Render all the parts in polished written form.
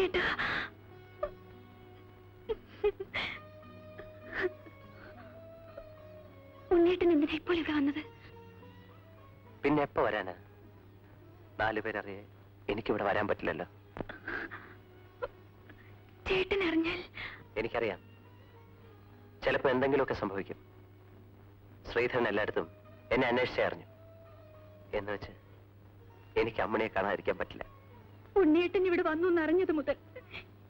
ഉണ്ണേട്ടാ, ഉണ്ണേട്ടൻ എന്തിനാ ഇപ്പോൾ ഇവിടെ വന്നത്? പിന്നെ എപ്പോ വരാനാ? 4 പേരറിയേ എനിക്കിവിടെ വരാൻ പറ്റില്ലല്ലോ. ചേട്ടൻ അറിഞ്ഞാൽ? എനിക്കറിയാം, ചിലപ്പോ എന്തെങ്കിലുമൊക്കെ സംഭവിക്കും. ശ്രീധരൻ എല്ലായിടത്തും എന്നെ അന്വേഷിച്ചേ അറിഞ്ഞു. എന്ന് വെച്ച് എനിക്ക് അമ്മണിയെ കാണാതിരിക്കാൻ പറ്റില്ല. ഉണ്ണിയേട്ടൻ ഇവിടെ വന്നു എന്നറിഞ്ഞത് മുതൽ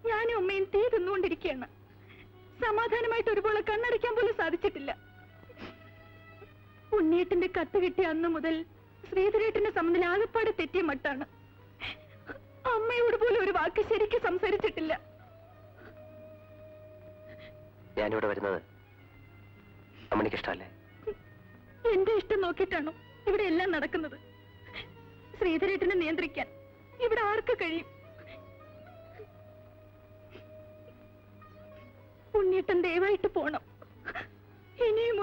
ഞാനും അമ്മയും തീ തിന്നുകൊണ്ടിരിക്കുകയാണ്. സമാധാനമായിട്ട് ഒരുപോലെ കണ്ണടയ്ക്കാൻ പോലും സാധിച്ചിട്ടില്ല. ഉണ്ണിയേട്ടന്റെ കത്ത് കിട്ടിയ അന്ന് മുതൽ ശ്രീധരേട്ടന്റെ സംബന്ധം ആകപ്പാടെ തെറ്റിയ മട്ടാണ്. അമ്മയോട് പോലും ഒരു വാക്ക് ശരിക്കും സംസാരിച്ചിട്ടില്ല. ഞാനിവിടെ വരുന്നത് അമ്മണിക്ക് ഇഷ്ടമല്ലേ? എന്റെ ഇഷ്ടം നോക്കിയിട്ടാണോ ഇവിടെ എല്ലാം നടക്കുന്നത്? ശ്രീധരേട്ടനെ നിയന്ത്രിക്കാൻ ഇവിടെ ആർക്ക് കഴിയും? ഉണ്ണിയേട്ടൻ ദയവായിട്ട് പോണം. ഇനിയും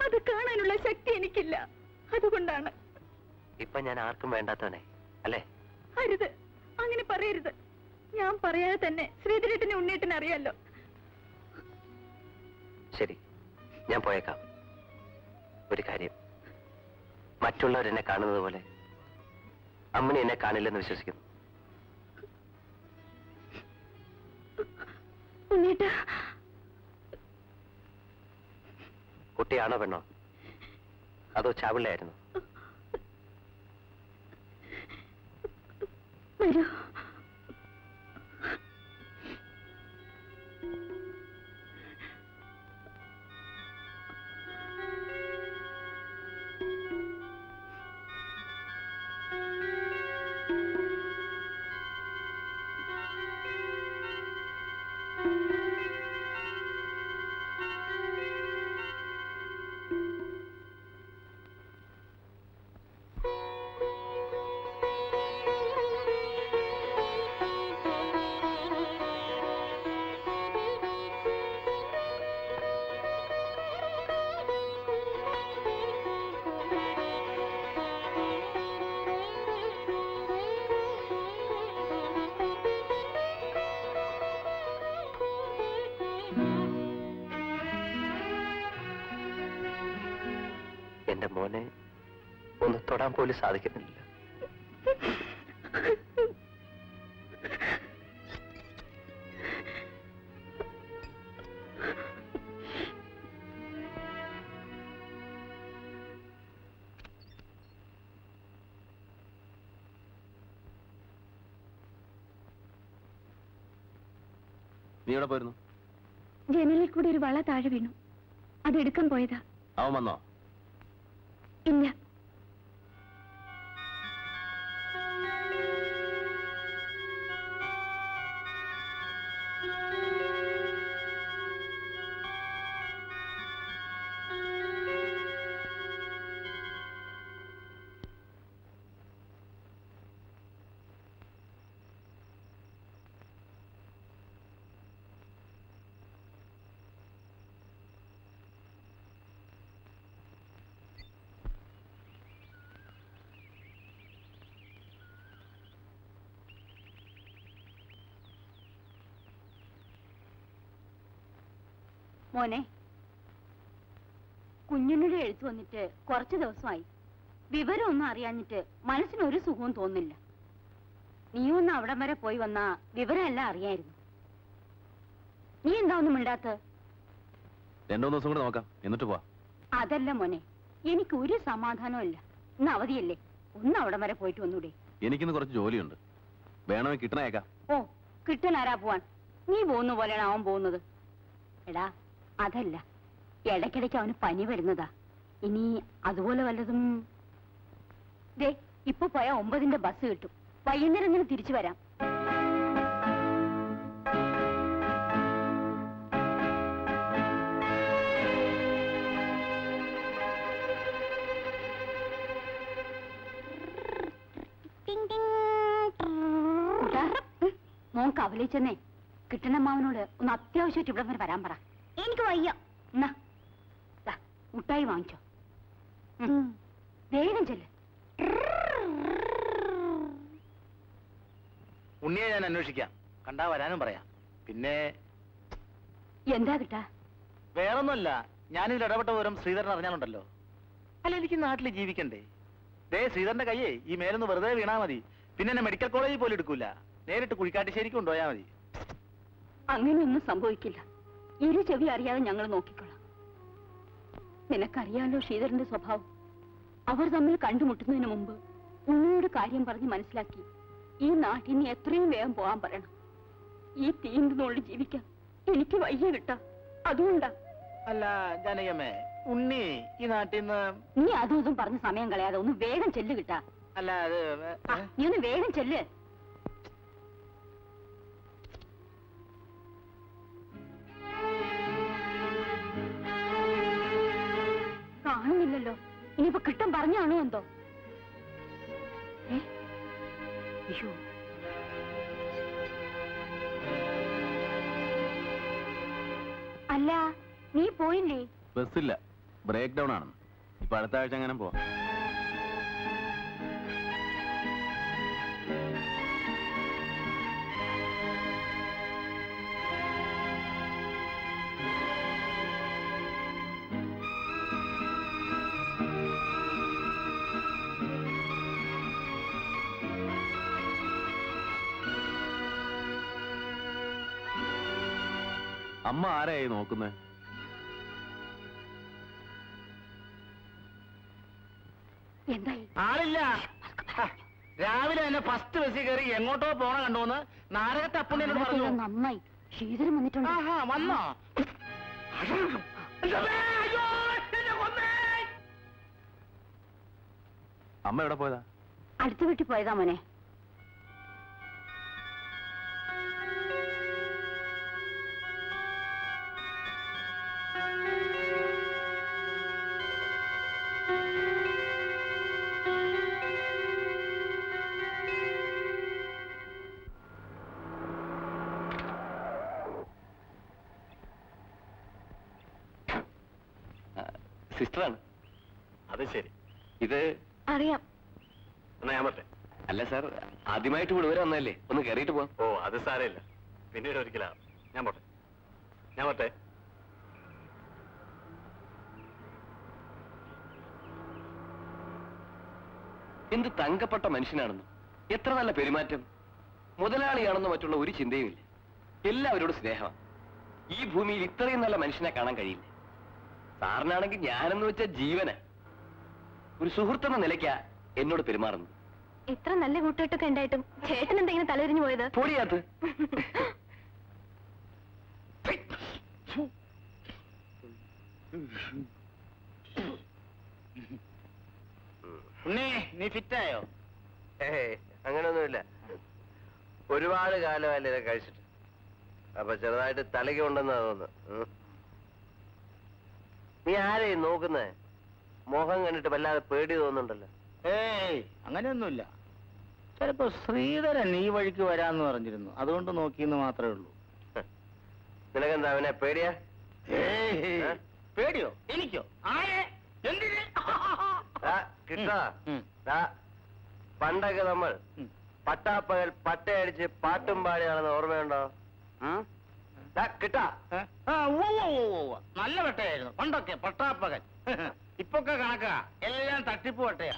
അത് കാണാനുള്ള ശക്തി എനിക്കില്ല. അതുകൊണ്ടാണ്. ഇപ്പൊ ഞാൻ ആർക്കും വേണ്ടാത്തവനെ അല്ലേ? അരുത്, അങ്ങനെ പറയരുത്. ഞാൻ പറയാതെ തന്നെ ശ്രീധരേട്ടനെ ഉണ്ണിയേട്ടനെ അറിയാലോ. ശരി, ഞാൻ പോയേക്കാം. ഒരു കാര്യം, മറ്റുള്ളവരെന്നെ കാണുന്നത് പോലെ അമ്മണി എന്നെ കാണില്ലെന്ന് വിശ്വസിക്കുന്നു. കുട്ടിയാണോ പെണ്ണോ, അതോ ചാവിള്ളയായിരുന്നു? വരൂ. എന്റെ മോനെ ഒന്ന് തൊടാൻ പോലും സാധിക്കുന്നില്ല. നീ എവിടെ പോയിരുന്നു? ജനലിൽ കൂടി ഒരു വള താഴെ വീണു. അതെടുക്കാൻ പോയതാ. അവൻ വന്നോ? ഇല്ല. മോനെ, കുഞ്ഞിനുടെ എഴുത്ത് വന്നിട്ട് കുറച്ചു ദിവസമായി. വിവരമൊന്നും അറിയാഞ്ഞിട്ട് മനസ്സിനൊരു സുഖവും തോന്നില്ല. നീയൊന്ന് അവിടം വരെ പോയി വന്നാ വിവരമെല്ലാം അറിയായിരുന്നു. നീ എന്താ ഒന്നും മിണ്ടാത്ത? 2-3 ദിവസം കൂടെ നോക്കാം, എന്നിട്ട് പോവാ. അതല്ല മോനെ, എനിക്ക് ഒരു സമാധാനവും ഇല്ല. ഇന്ന് അവധിയല്ലേ, ഒന്ന് അവിടം വരെ പോയിട്ട് വന്നൂടെ? എനിക്കിന്ന് കുറച്ച് ജോലിയുണ്ട്, വേണമെങ്കിൽ കിട്ടണേക്കാം. ഓ, കിട്ടാൻ ആരാ പോവാൻ? നീ പോകുന്ന പോലെയാണ് അവൻ പോകുന്നത്. എടാ, അതല്ല, ഇടയ്ക്കിടയ്ക്ക് അവന് പനി വരുന്നതാ. ഇനി അതുപോലെ വല്ലതും. ദേ, ഇപ്പൊ പോയാ 9-ന്റെ ബസ് കിട്ടും. വൈകുന്നേരം ഇങ്ങനെ തിരിച്ചു വരാം. മോൻ കവലിച്ചെന്നേ കിട്ടണമ്മാവനോട് ഒന്ന് അത്യാവശ്യമായിട്ട് ഇവിടെ വരെ വരാൻ പറ. എനിക്ക് വയ്യ. എന്നാ മുട്ടായി വാങ്ങിച്ചോ, വേഗം ചെല്ല്. ഉണ്ണിയെ ഞാൻ അന്വേഷിക്കാം, കണ്ടാ വരാനും പറയാം. പിന്നെ എന്താ കിട്ടാ? വേറൊന്നുമല്ല, ഞാനിതിൽ ഇടപെട്ട വിവരം ശ്രീധരൻ അറിഞ്ഞാലുണ്ടല്ലോ. അല്ല, എനിക്ക് നാട്ടിൽ ജീവിക്കണ്ടേ? ദേ ശ്രീധരന്റെ കയ്യേ ഈ മേലൊന്ന് വെറുതെ വീണാ മതി, പിന്നെ എന്നെ മെഡിക്കൽ കോളേജിൽ പോലും എടുക്കൂല, നേരിട്ട് കുഴിക്കാട്ടുശ്ശേരിക്ക് കൊണ്ടുപോയാ മതി. അങ്ങനെയൊന്നും സംഭവിക്കില്ല. ഇരു ചെവി അറിയാതെ ഞങ്ങൾ നോക്കിക്കൊള്ളാം. നിനക്കറിയാലോ ശ്രീധരന്റെ സ്വഭാവം. അവർ തമ്മിൽ കണ്ടുമുട്ടുന്നതിന് മുമ്പ് ഉണ്ണിയോട് കാര്യം പറഞ്ഞ് മനസ്സിലാക്കി ഈ നാട്ടിൽ നിന്ന് എത്രയും വേഗം പോകാൻ പറയണം. ഈ തീന്തുന്നുള്ളിൽ ജീവിക്കാൻ എനിക്ക് വയ്യ കിട്ടാ, അതുകൊണ്ടാ. അല്ല ജാനകിയമ്മേ, ഉണ്ണി ഈ നാട്ടിൽ നിന്ന്... നീ അതും ഇതും പറഞ്ഞ് സമയം കളയാതെ ഒന്ന് വേഗം ചെല്ല് കിട്ടാ. അല്ല അത് നീ ഒന്ന് വേഗം ചെല്ല്. കാണുന്നില്ലല്ലോ. ഇനിയിപ്പോ കിട്ടും പറഞ്ഞാണോ എന്തോ? അയ്യോ, അല്ല നീ പോയില്ലേ? ബസ്സില്ല, ബ്രേക്ക് ഡൗൺ ആണ്. ഇപ്പൊ അടുത്ത ആഴ്ച അങ്ങനെ പോവാം. അമ്മ ആരായി നോക്കുന്നേ? എന്തായി? ആളില്ല. രാവിലെ തന്നെ ഫസ്റ്റ് ബസ്സിൽ കയറി എങ്ങോട്ടോ പോണ കണ്ടോന്ന് നാരകത്തെ അപ്പുണ്ണിയോട് പറഞ്ഞു. നന്നായി, ശ്രീധരൻ വന്നിട്ടുണ്ട്. ആഹാ, വന്നോ? അമ്മ എവിടെ പോയതാ? അടുത്ത വീട്ടിൽ പോയതാ മോനെ. സിസ്റ്ററാണ്. അത് ശരി. ഇത് അറിയാം. എന്നാ ഞാൻ പറ്റേ? അല്ല സാർ, ആദ്യമായിട്ട് ഇവിടെ വരെ വന്നല്ലേ, ഒന്ന് കയറിയിട്ട് പോവാം. ഓ, അത് സാരമില്ല, പിന്നീട് ഒരിക്കലാ. ഞാൻ പോട്ടെ, ഞാൻ പറ്റേ? എന്ത് തങ്കപ്പെട്ട മനുഷ്യനാണെന്ന്, എത്ര നല്ല പെരുമാറ്റം. മുതലാളിയാണെന്ന് മറ്റുള്ള ഒരു ചിന്തയുമില്ല, എല്ലാവരോടും സ്നേഹമാണ്. ഈ ഭൂമിയിൽ ഇത്രയും നല്ല മനുഷ്യനെ കാണാൻ കഴിയില്ല. സാറിനാണെങ്കിൽ ഞാനെന്ന് വെച്ച ജീവന ഒരു സുഹൃത്തെന്ന നിലയ്ക്കാ എന്നോട് പെരുമാറുന്നത്. ഇത്ര നല്ല കൂട്ടുകെട്ടൊക്കെ ഉണ്ടായിട്ടും ചേട്ടൻ എന്തെങ്കിലും തലതിരിഞ്ഞു പോയത്? പൊടിയാത്ത്. ഉണ്ണി, നീ ഫിറ്റായോ? അങ്ങനെയൊന്നുമില്ല, ഒരുപാട് കാലമല്ല ഇതൊക്കെ കഴിച്ചിട്ട്. അപ്പൊ ചെറുതായിട്ട് തലയ്ക്ക് ഉണ്ടെന്നാ തോന്നുന്നു. നീ ആരെയും നോക്കുന്നേ? മോഹം കണ്ടിട്ട് വല്ലാതെ പേടി തോന്നുന്നുണ്ടല്ലോ. ഏയ്, അങ്ങനെയൊന്നുമില്ല. ചിലപ്പോ ശ്രീധരൻ ഈ വഴിക്ക് വരാന്ന് പറഞ്ഞിരുന്നു, അതുകൊണ്ട് നോക്കിയെന്ന് മാത്രമേ ഉള്ളൂ. നിനക്കെന്താ അവനെ പേടിയാ? പേടിയോ? എനിക്കോ? ആരെ? എന്തിന്? കിട്ടാ, പണ്ടൊക്കെ നമ്മൾ പട്ടാപ്പകൽ പട്ടയടിച്ച് പാട്ടും പാടിയാണെന്ന് ഓർമ്മയുണ്ടോ? കിട്ടാ, നല്ല വെട്ടയായിരുന്നു പണ്ടൊക്കെ, പട്ടാപ്പകൽ. ഇപ്പൊക്കെ കണക്കാ, എല്ലാം തട്ടിപ്പ് വെട്ടയാ.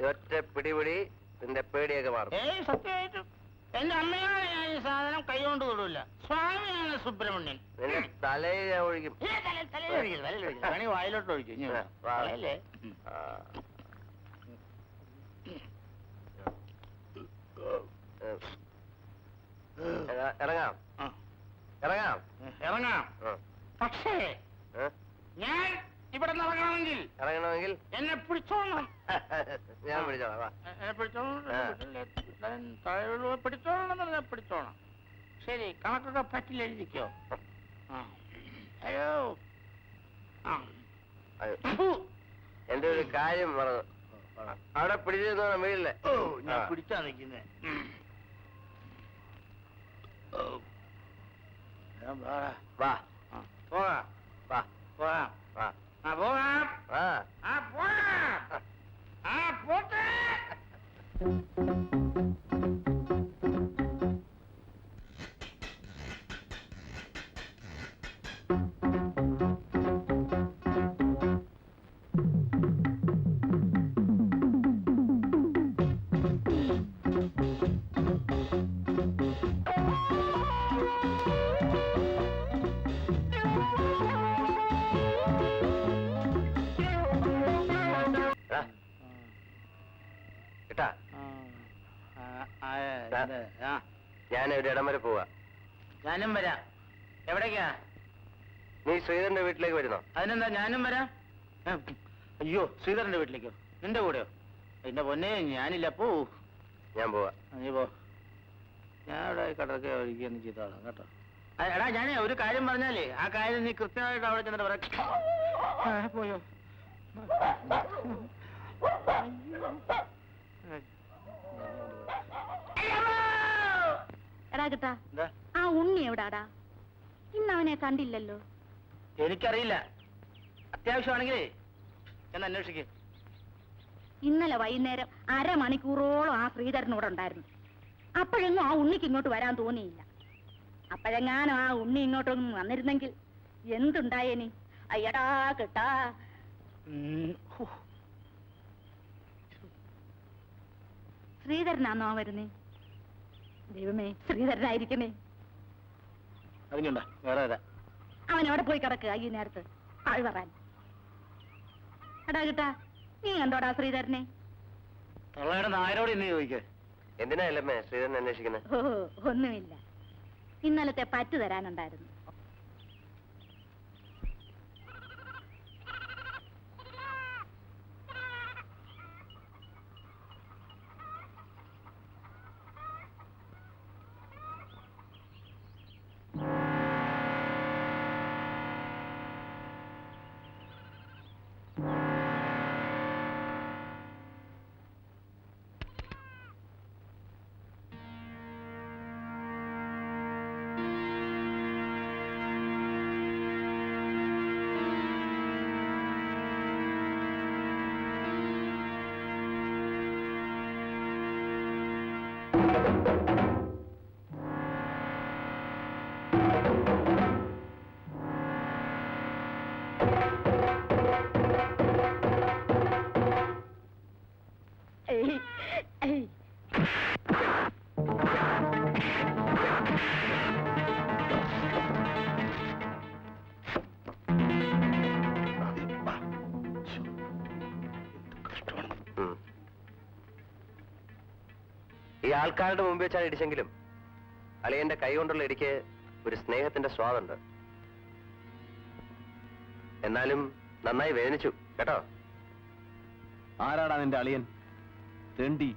ഒറ്റ പിടിപിടി നിന്റെ പേടിയൊക്കെ മാറും. ഏയ്, സത്യമായിട്ടും എന്റെ അമ്മയാണ് ഞാൻ ഈ സാധനം കൈകൊണ്ട് തൊടൂല. സ്വാമിയാണ് സുബ്രഹ്മണ്യൻ. നിന്റെ തലയിൽ ഞാൻ ഒഴിക്കും. പണി വായിലോട്ട് ഒഴിക്കും. അല്ലേ? ഇറങ്ങാം, ഇറങ്ങാം, ഇറങ്ങാം. പക്ഷേ ഞാൻ ഇവിടെ നിന്ന് ഇറങ്ങണമെങ്കിൽ എന്നെ പിടിച്ചോളണം. ഞാൻ പിടിച്ചോളാം. എന്നെ പിടിച്ചോളണം, പിടിച്ചോളണം. ശരി, കണക്കൊക്കെ പറ്റില്ല, എഴുതിക്കോ. അയ്യോ, എന്റെ ഒരു കാര്യം പറഞ്ഞു. അവിടെ പിടിച്ചിരുന്നോ വീട്ടിലെ? ഞാൻ പിടിച്ചാ നിൽക്കുന്നേ. വാ, പോകാം, വാ, പോകാം, വാ, പോകാം, വാ. പോകാം, പോട്ടെ. ഞാൻ ഒരു ഇടം വരെ പോവാ. ഞാനും വരാം. എവിടേക്കാ? നീ ശ്രീധരന്റെ വീട്ടിലേക്ക് വരുന്നോ? അതിനെന്താ, ഞാനും വരാം. അയ്യോ, ശ്രീധരന്റെ വീട്ടിലേക്കോ? നിന്റെ കൂടെയോ? എന്റെ പൊന്നെ, ഞാനില്ല. പോ. ഞാൻ പോവാ. നീ പോ. ഞാൻ ഇവിടെ കടക്കെ ഒഴിക്കുകയൊന്നും ചെയ്തോളാം കേട്ടോ. എടാ, ഞാനേ ഒരു കാര്യം പറഞ്ഞാലേ ആ കാര്യം നീ കൃത്യമായിട്ട് അവിടെ ചെന്നിട്ട് പറയാം. പോയോ? എടാ കിട്ടാ, എന്താ? ആ ഉണ്ണി എവിടാടാ? ഇന്ന് അവനെ കണ്ടില്ലല്ലോ. എനിക്കറിയില്ല. അത്യാവശ്യമാണെങ്കിലേ ഞാൻ അന്വേഷിക്കേ. ഇന്നലെ വൈകുന്നേരം അരമണിക്കൂറോളം ആ ശ്രീധരനോട് ഉണ്ടായിരുന്നു. അപ്പോഴൊന്നും ആ ഉണ്ണിക്ക് ഇങ്ങോട്ട് വരാൻ തോന്നിയില്ല. അപ്പോഴെങ്ങാനും ആ ഉണ്ണി ഇങ്ങോട്ടൊന്നും വന്നിരുന്നെങ്കിൽ എന്തുണ്ടായേനി? അയ്യടാ കിട്ടാ. ശ്രീധരനാന്നോ വരുന്നേ? ദൈവമേ, ശ്രീധരനായിരിക്കണേ. അതിനുണ്ടാ വേറെ വരാ. അവൻ എവിടെ പോയി കിടക്കുക ഈ നേരത്ത്? ആൾ വരാൻ. എടാ കിട്ടാ, നീ കണ്ടോടാ ശ്രീധരനെ? തൊള്ളയുടെ നായരോട് ഇന്ന് ചോദിക്കേ. എന്തിനാ അല്ലമ്മേ ശ്രീധരൻ അന്വേഷിക്കുന്നത്? ഓ, ഒന്നുമില്ല. ഇന്നലത്തെ പറ്റു തരാനുണ്ടായിരുന്നു. ഈ ആൾക്കാരുടെ മുമ്പ് വെച്ചാണ് ഇടിച്ചെങ്കിലും അളിയന്റെ കൈ കൊണ്ടുള്ള ഇടിക്ക് ഒരു സ്നേഹത്തിന്റെ സ്വാദുണ്ട്. എന്നാലും നന്നായി വേദനിച്ചു കേട്ടോ. ആരാടാ നിന്റെ അളിയൻ? തെണ്ടി.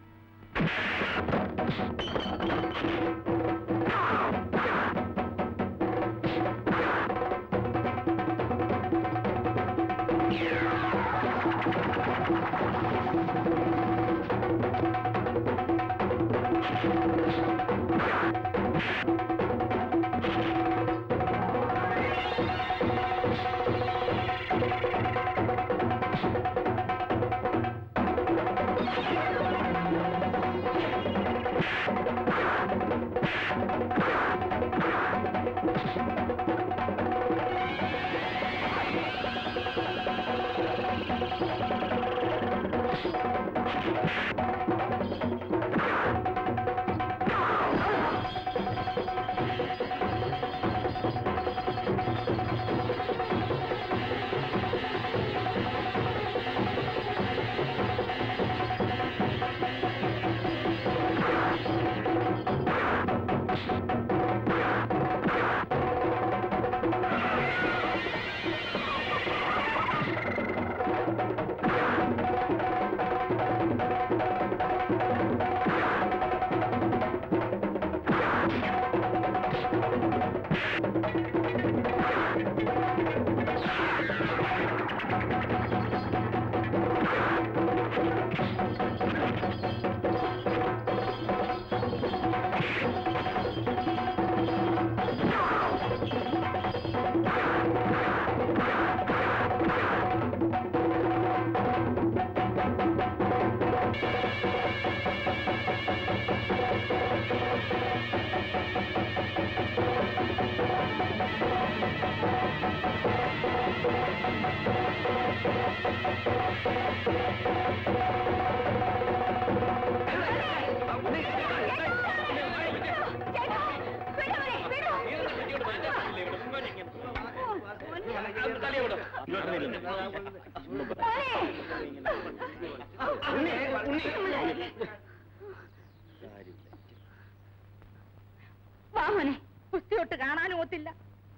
വാ മോനെ. കുസ്തിയൊട്ട് കാണാനും ഒത്തില്ല.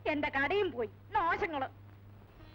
എന്റെ കടയും പോയി. നാശങ്ങള്.